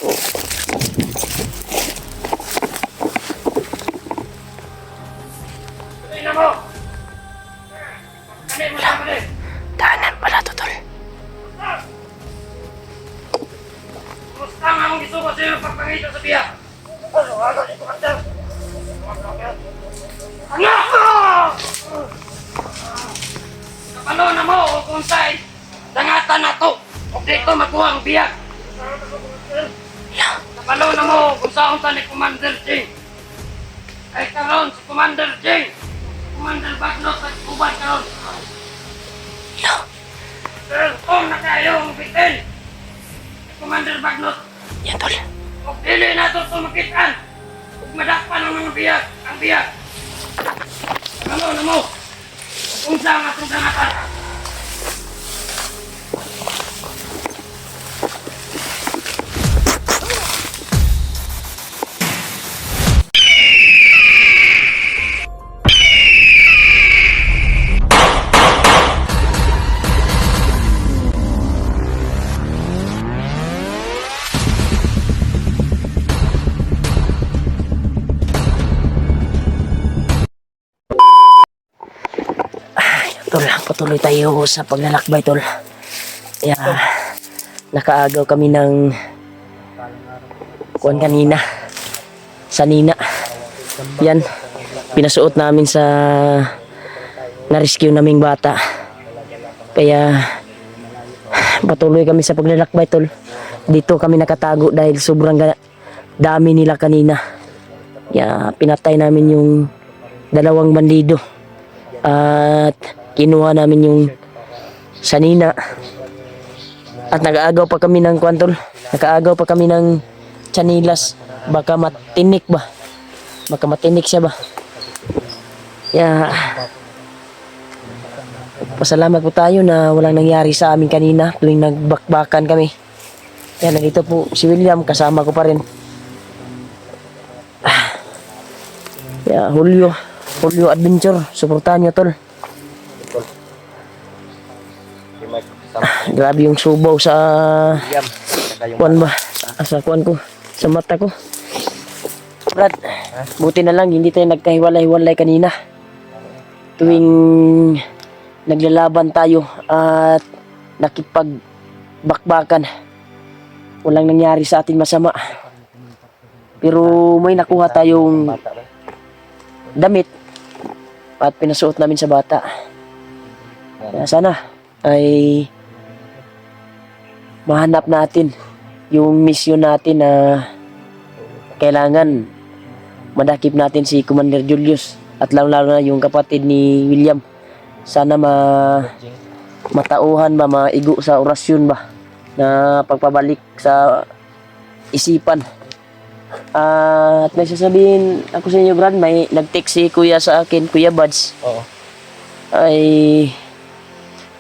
Daanan pala to, tol. Gusto nga mong isuko sa'yo pagpangito sa biya. Ano, ano, ito ka sir. Ano? Kapalo na mo o kung sa'y dangatan na to. O dito makuha ang biya. Kapalo na mo kung saan sa ni Commander Jing. Ay karon si Commander Jing. Commander Bagnot at Kuban karon. Sir, kung na kayo ang bitin. Commander Bagnot. Yan, tol. Huwag dili na ito sumakitan. Huwag madakpan ang mga biyak. Ang biyak. Ano na mo? Kung saan nga itong dangatan. Tol, patuloy tayo sa paglalakbay, tol. Kaya, nakaagaw kami ng kuwan kanina. Sa Nina. Yan, pinasuot namin sa na-rescue naming bata. Kaya, patuloy kami sa paglalakbay, tol. Dito kami nakatago dahil sobrang dami nila kanina. Kaya, pinatay namin yung 2 bandido. At kinuha namin yung sanina. At nag-aagaw pa kami ng kwantol. Nag-aagaw pa kami ng chanilas. Baka matinik ba? Baka matinik siya ba? Kaya pasalamat po tayo na walang nangyari sa amin kanina tuwing nagbakbakan kami. Kaya nandito po si William, kasama ko pa rin. Kaya Julio Adventure, suportahan nyo, tol. Grabe yung subaw sa kuwan ba? Sa kuwan ko, sa mata ko. Brad, buti na lang hindi tayo nagkahiwalay-hiwalay kanina. Tuwing naglalaban tayo at nakipagbakbakan, walang nangyari sa atin masama. Pero may nakuha tayong damit at pinasuot namin sa bata. Kaya sana ay mahanap natin yung misyon natin na kailangan madakip natin si Commander Julius at lalo na yung kapatid ni William. Sana matauhan ba, maigo sa orasyon ba na pagpabalik sa isipan. At may sasabihin ako sa inyo, Brad, may nag-text si Kuya sa akin, Kuya Buds. Oo. Ay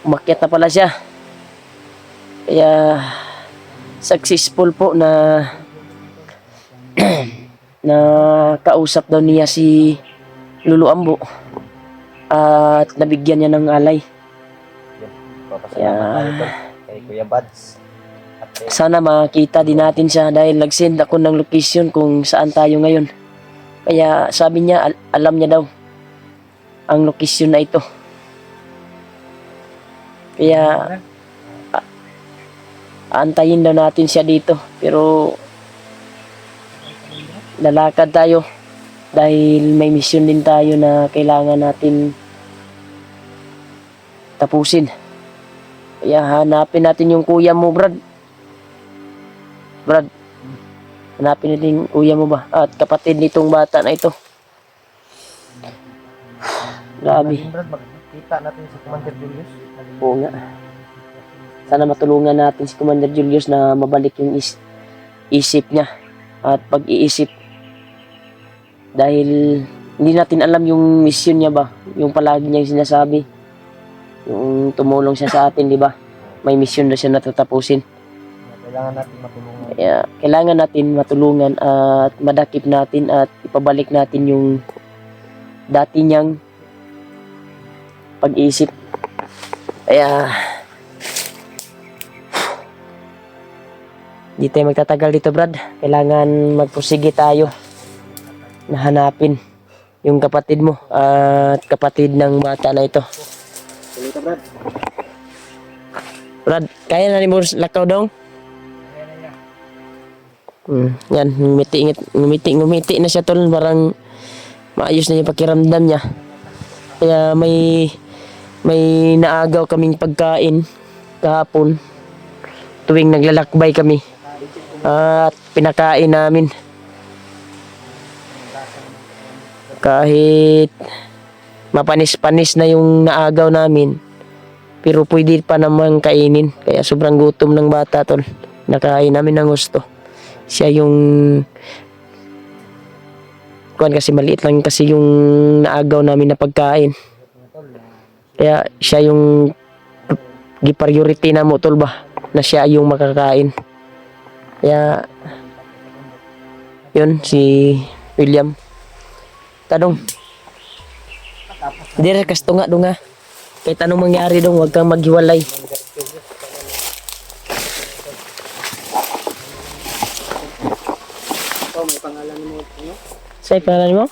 umakyat na pala siya. Kaya successful po na na kausap daw niya si Lulu Ambo at nabigyan niya ng alay. Papasalamat tayo tol kay Kuya Buds. Sana makita din natin siya dahil nag-send ako ng location kung saan tayo ngayon. Kaya sabi niya, alam niya daw ang location na ito. Kaya aantayin daw natin siya dito. Pero lalakad tayo dahil may mission din tayo na kailangan natin tapusin. Kaya hanapin natin yung kuya mo, Brad. Hanapin natin yung kuya mo ba? At kapatid nitong bata na ito. Grabe. Brad, magkita natin si Commander Julius. Oo nga. Sana matulungan natin si Commander Julius na mabalik yung isip niya at pag-iisip. Dahil hindi natin alam yung mission niya ba? Yung palagi niyang sinasabi. Yung tumulong siya sa atin, di ba? May mission na siya natatapusin. Kailangan natin matulungan. Kaya kailangan natin matulungan at madakip natin at ipabalik natin yung dati niyang pag-iisip. Kaya Di tayo magtatagal dito, Brad. Kailangan magpursige tayo na hanapin yung kapatid mo at kapatid ng bata na ito. Tuloy ka, Brad. Brad, kaya na ni mo lakaw dong? Yan, ngumiti na siya tol, parang maayos na yung pakiramdam niya. Kaya may naagaw kaming pagkain kahapon tuwing naglalakbay kami at pinakain namin. Kahit mapanis-panis na yung naagaw namin, pero pwede pa naman kainin. Kaya sobrang gutom ng bata tol. Nakain namin ng gusto. Siya yung kuan kasi maliit lang kasi yung naagaw namin na pagkain. Kaya siya yung gi-priority na mo tol ba na siya yung makakain. Kaya yun si William. Tanong. Dire kas tunga-dunga. Kahit anong mangyari dong, huwag kang maghiwalay. Oh, may pangalan mo. Ano? Sa'yo pangalan mo?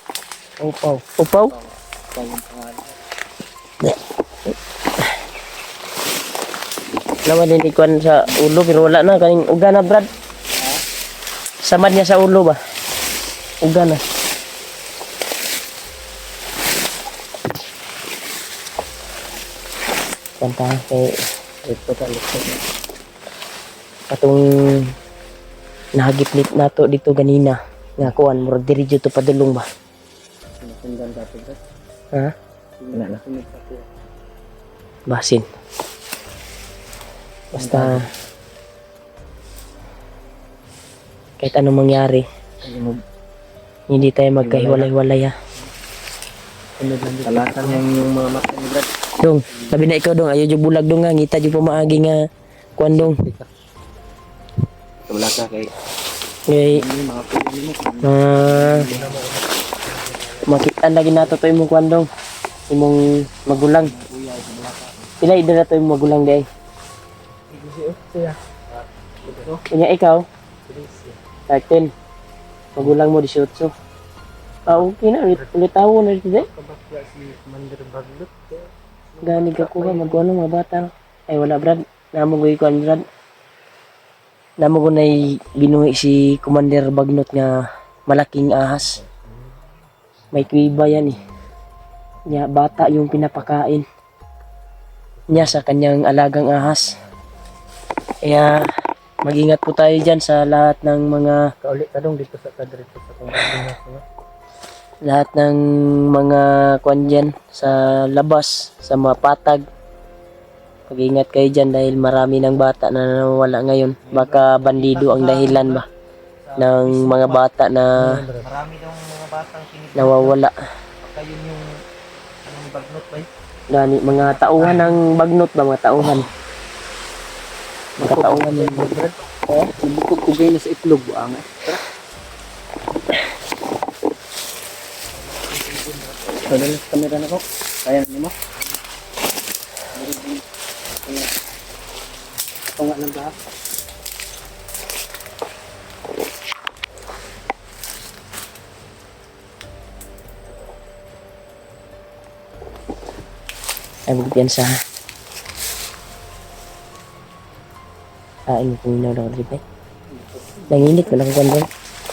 Upaw. Upaw? Upaw yung pangalan. Naman din ikuan sa ulo pero wala na kaning uga na Brad. Samad niya sa ulo ba? Uga na. Kanta kay ito ka lukso. Atong nahagiplit nato dito ganina. Nga kuan murag diri jud to padulong ba? Sinasundan ka, Brad. Ha? Wala na. Basin. Basta kahit anong mangyari, hindi tayo magkahiwalay-walay ha. Talakan yung mga mata ni Brad. Dong, sabi na ikaw dong, ayaw dyan bulag dong nga, ngita dyan pumaagi nga kuan dong. Wala ka kay Ngay, mga pili mo. makitaan lagi nato to imong kuan dong. Imong magulang. Pila edad na to imong magulang day? Kanya ikaw? 13. Magulang mo 18. Okay na, ulit tawo na dito day. Kabakla si Commander Baglot. Gani ka kuha, mag-ano mga bata. Ay wala Brad, namugoy ko Brad. Namugo na binuhi si Commander Bagnot nga malaking ahas. May kuiba yan eh. Niya, bata yung pinapakain niya sa kanyang alagang ahas. Kaya mag-ingat po tayo dyan sa lahat ng mga Kaulit ka dong dito sa kadrito sa Pangasinan. lahat ng mga kwan dyan sa labas, sa mga patag. Mag-ingat kayo dyan dahil marami ng bata na nawawala ngayon. Baka bandido ang dahilan ba ng mga bata na Marami daw mga batang sinip. nawawala. Baka yun yung anong Baglot ba? Gani, mga tauhan ng bagnot ba, mga tauhan. Mga tauhan yung Brad. Oh, bukod ko na sa itlog buang. Tara. Dala sa kamera na ko. Kaya na mo. Ito nga lang ba? ay magpiyansa ha. Ini puminaw na ko dito. Nanginit mo lang kwan doon.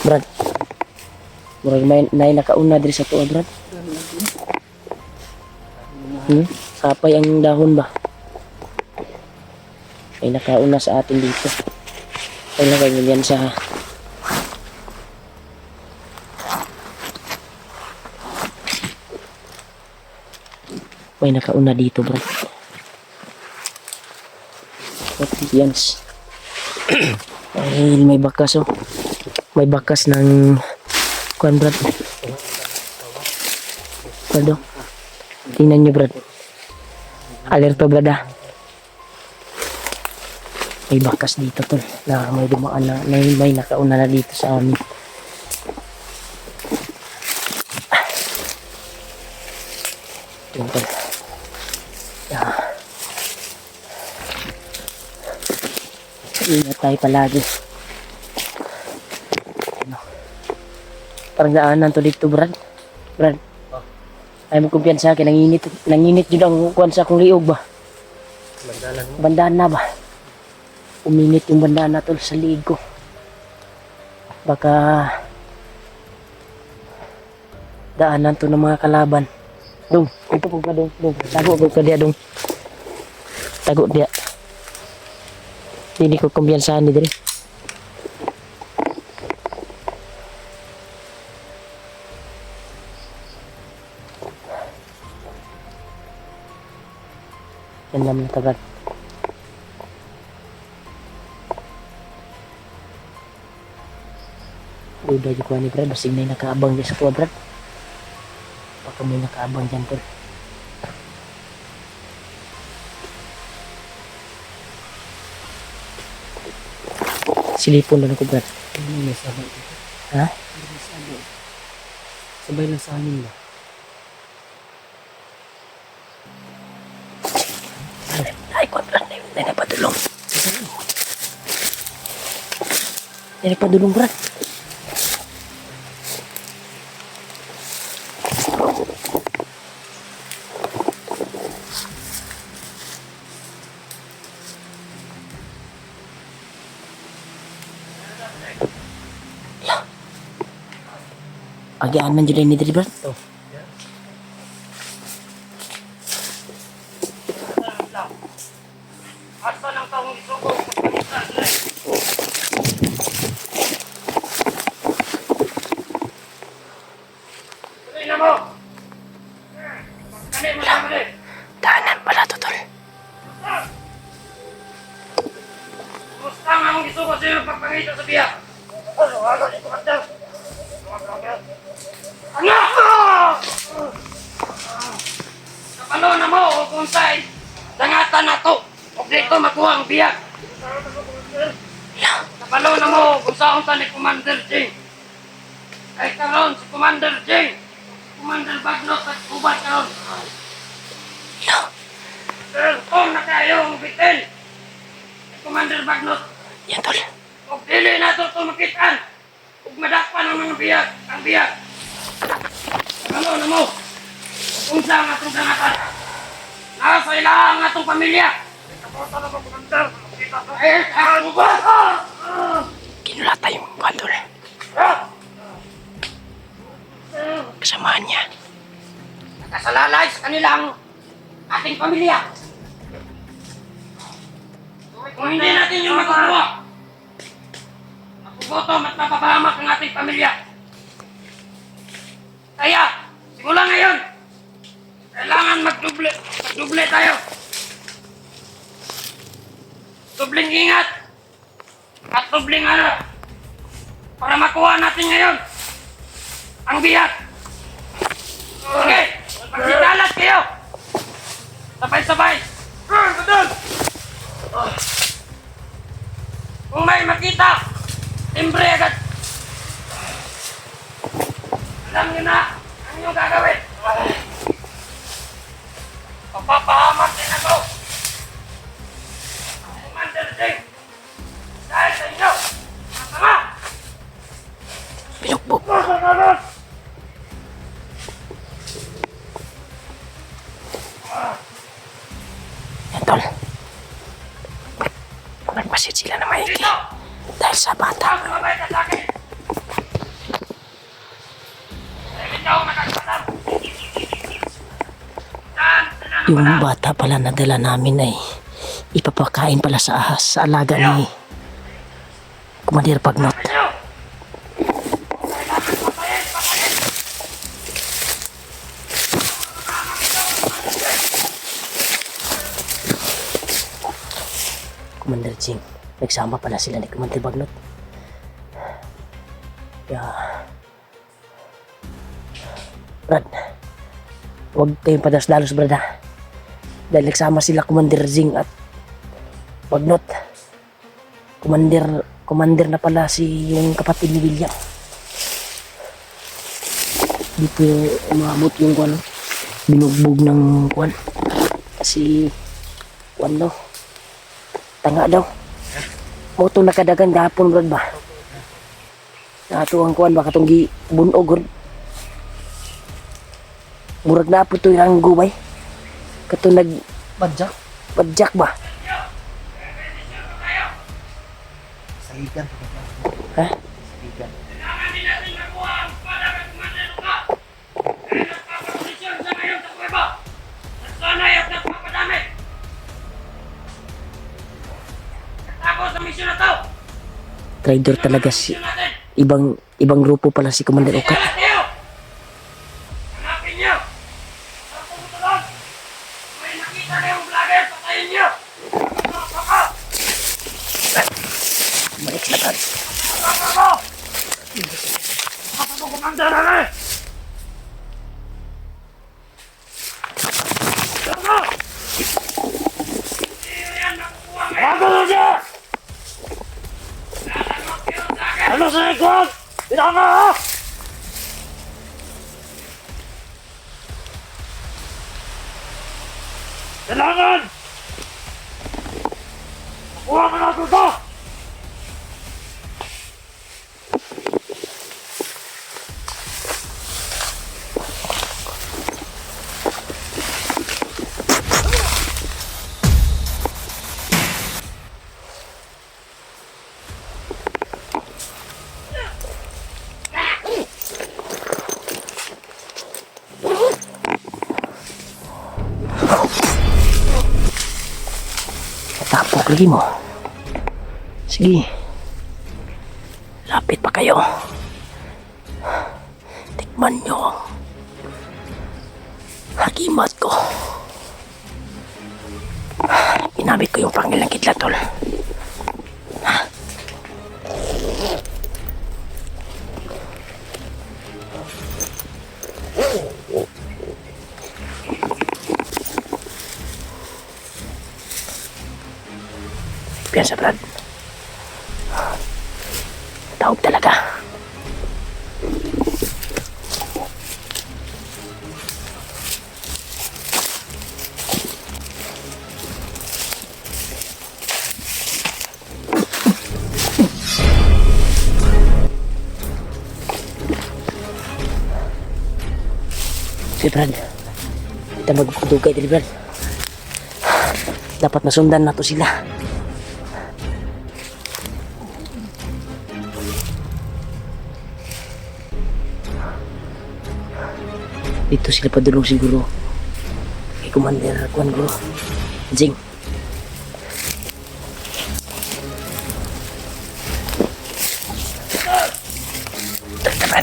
Brad. Murag may nakauna diri sa tuwa, Brad. Kapay ang dahon ba? Ay nakauna sa atin dito. Ay nakagalian siya ha. May nakauna dito, Brad. Yes. Ay, may bakas oh. May bakas ng kuan Brad. Brad oh. Tingnan nyo Brad. Alerto Brad ah. May bakas dito tol. Na may dumaan na, may nakauna na dito sa amin. Tingnan tol. Ingat tayo palagi. Parang daanan to dito, Brad. Brad. Ay mo kumpiyansa kay nanginit jud ang kuan sa akong liog ba. Bandalan mo. Bandana ba? Uminit yung bandana tol sa liig ko. Baka daanan to ng mga kalaban. Dong, ito po ka dong. Tago po ka dia dong. Tago dia. Hindi ko kumpiyansahan ni diri. Yan naman tagal. Udah juga ni Brad, basig na yung nakaabang dyan sa kuwa Brad. Baka may nakaabang dyan tol. Silipon lang ako Brad. Ano may sabay dito? Ha? Ano may sabay? Sabay lang sa amin ba? Ay, kuwa Brad, may napadulong. May napadulong Brad. Agian man jud ni diri Brad. Asa ng taong isugo? Tuloy na mo! Kami mo na muli! Daanan pala to tol. Gusto nga mong isugo sa iyo pagpangito sa biya! Ano? Ano? Ito ka daw! Ano? Kapalo na mo o kung sa'y dangatan na to o dito makuha ang biya! Kapalo na mo kung saan sa ni Commander Jing! Ay karon si Commander Jing! Commander Bagnot at Kubat karon! Kung na kayo ang bitin! Commander Bagnot! Yan tol. Kung dili na ito tumakitan, kung madakpan ang mga biyag, ang biyag. Ano mo? Kung saan ang atong dangatan. Nasa ilang ang atong pamilya. Ano ba? Kinulata yung kuwan tol. Kasamahan niya. Nakasalalay sa kanilang ating pamilya. Kung hindi natin yung makukuha, makukutom at mapapahamak ang ating pamilya. Kaya, simula ngayon, kailangan magduble tayo. Dubling ingat at dubling ano para makuha natin ngayon ang biyak. Okay, magsitalat kayo. Sabay-sabay. Doon! Kung may makita, timbre agad. Alam niyo na ang inyong gagawin. Papapahamak din ako. Commander Jing, dahil sa inyo, masama. Pinukbog. Yan tol. Nagpasit sila na maigi. Dito! Dahil sa bata. Sumabay ka sa akin! Dahil ikaw nakakalam. Yung bata pala na dala namin ay ipapakain pala sa ahas sa alaga ni Commander Bagnot. Commander Jing, nagsama pala sila ni Commander Bagnot. Kaya, Brad, huwag kayong padas-dalos, Brad, ha? Dahil nagsama sila Commander Jing at Bagnot. Commander na pala si yung kapatid ni William. Dito umabot yung kwan, binugbog ng kwan. Kasi, kwan daw. Tanga daw. Moto nakadagan gahapon Brad ba? Ato ang kuan baka tong gi bunog. Murag na po to yung gubay. Kato nag Badjak. padjak ba? Saligan. Ha? Saligan. Kailangan din natin makuha ang espada ng Commander Luka. Kaya nagpapaposisyon sa ngayon sa kuweba. Nagsanay at nagpapadami. Nagtago sa misyon na to. Traitor talaga si Misyon natin. ibang grupo pala si Commander Oka. Kaya tayo. Hanapin niyo. Ang tumutulan. Kung may nakita na yung vlogger, patayin niyo. Baka! Balik na Brad. Baka mo! Baka mo Commander na eh! Baka! Hindi yan nakukuha ngayon. Baka mo siya! Lalagok yun sa akin! Ano sa likod? Baka ha! Kailangan! Makuha mo na ito! Tapok lagi mo. Sige. Lapit pa kayo. Tikman nyo ang hakimat ko. Ginamit ko yung pangil ng kidlat, tol. Piyansa, Brad. Taog talaga. Si Brad, kita magdugay din, Brad. Dapat masundan na to sila. Dito sila padulong siguro. Kay Commander Kwan Guru. Jing. Tara,